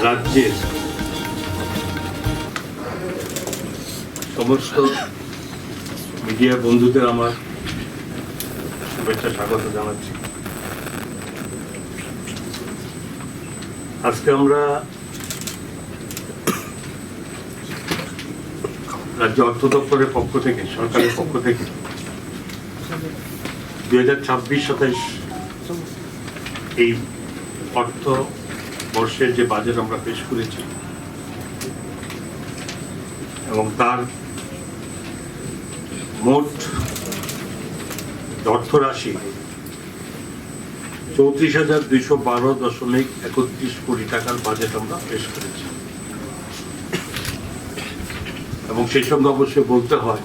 রাজ্যের সমস্ত মিডিয়া বন্ধুদের আমার শুভেচ্ছা স্বাগত জানাচ্ছি। আজকে আমরা রাজ্য অর্থ দপ্তরের পক্ষ থেকে, সরকারের পক্ষ থেকে 2026-27 এই অর্থ বর্ষের যে বাজেট আমরা পেশ করেছি এবং তার মোট অর্থ রাশি 34,212.31 কোটি টাকার বাজেট আমরা পেশ করেছি। এবং সেই সঙ্গে অবশ্যই বলতে হয়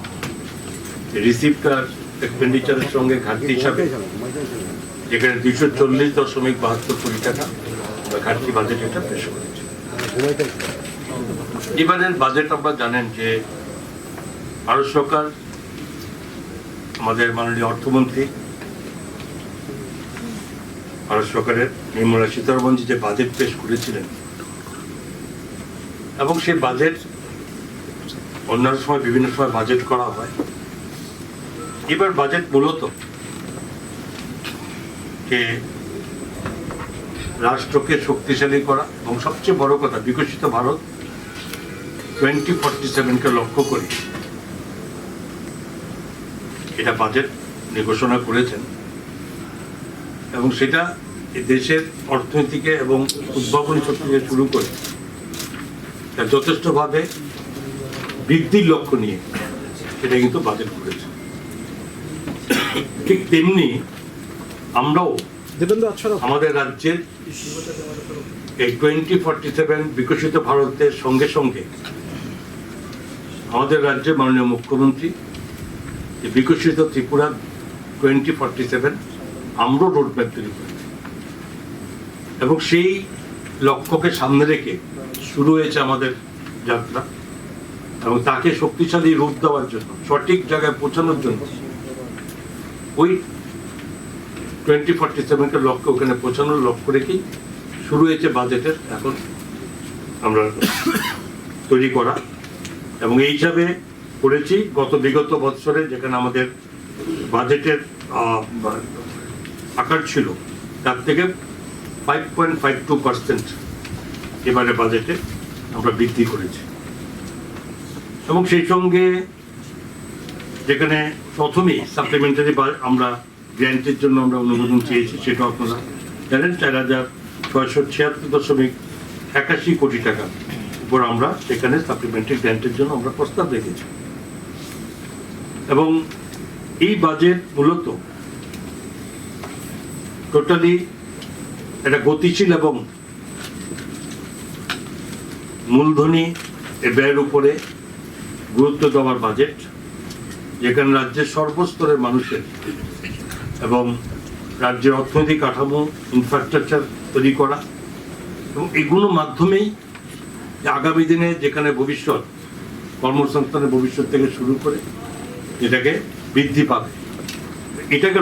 রিসিপ্ট আর এক্সপেন্ডিচারের সঙ্গে ঘাটতি হিসাবে যেখানে 240.72 কোটি টাকা ঘাটতি বাজেট এটা পেশ করেছে। এবারের বাজেট আপনারা জানেন যে ভারত সরকার, আমাদের মাননীয় অর্থমন্ত্রী ভারত সরকারের নির্মলা সীতারমণ যে বাজেট পেশ করেছিলেন এবং সেই বাজেট অন্যান্য সময় বিভিন্ন সময় বাজেট করা হয়। এবার বাজেট মূলত যে রাষ্ট্রকে শক্তিশালী করা এবং সবচেয়ে বড় কথা বিকশিত ভারত 2047-কে লক্ষ্য করে এটা বাজেট ঘোষণা করেছেন এবং সেটা দেশের অর্থনীতিকে এবং উদ্ভাবনী শক্তি থেকে শুরু করে যথেষ্টভাবে বৃদ্ধির লক্ষ্য নিয়ে সেটা কিন্তু বাজেট করেছে। ঠিক তেমনি আমরাও আমাদের রাজ্যের এই 2047 বিকশিত ভারতের সঙ্গে সঙ্গে আমাদের রাজ্যের মাননীয় মুখ্যমন্ত্রী বিকশিত ত্রিপুরা 2047 আমরা রোডম্যাপ তৈরি করেছি এবং সেই লক্ষ্যকে সামনে রেখে শুরু হয়েছে আমাদের যাত্রা এবং তাকে শক্তিশালী রূপ দেওয়ার জন্য, সঠিক জায়গায় পৌঁছানোর জন্য ওই 2047-কে লক্ষ্য ওখানে পৌঁছানোর লক্ষ্য রেখেই শুরু হয়েছে বাজেটের এখন আমরা তৈরি করা। এবং এই হিসাবে করেছি বিগত বৎসরে যেখানে আমাদের বাজেটের আকার ছিল তার থেকে 5.52% এবারে বাজেটে আমরা বৃদ্ধি করেছি। এবং সেই সঙ্গে যেখানে প্রথমেই সাপ্লিমেন্টারি আমরা গ্র্যান্টের জন্য আমরা অনুমোদন চেয়েছি, সেটা আপনারা জানেন 4,676.81 কোটি টাকা উপর আমরা সেখানে সাপ্লিমেন্টারি গ্র্যান্টের জন্য আমরা প্রস্তাব রেখেছি। এবং এই বাজেট মূলত টোটালি একটা গতিশীল এবং মূলধনী ব্যয়ের উপরে গুরুত্ব দেওয়ার বাজেট, যেখানে রাজ্যের সর্বস্তরের মানুষের এবং রাজ্যের অর্থনৈতিক কাঠামো ইনফ্রাস্ট্রাকচার তৈরি করা এবং এগুলোর মাধ্যমেই আগামী দিনে যেখানে ভবিষ্যৎ কর্মসংস্থানের ভবিষ্যৎ থেকে শুরু করে এটাকে বৃদ্ধি পাবে। এটাকে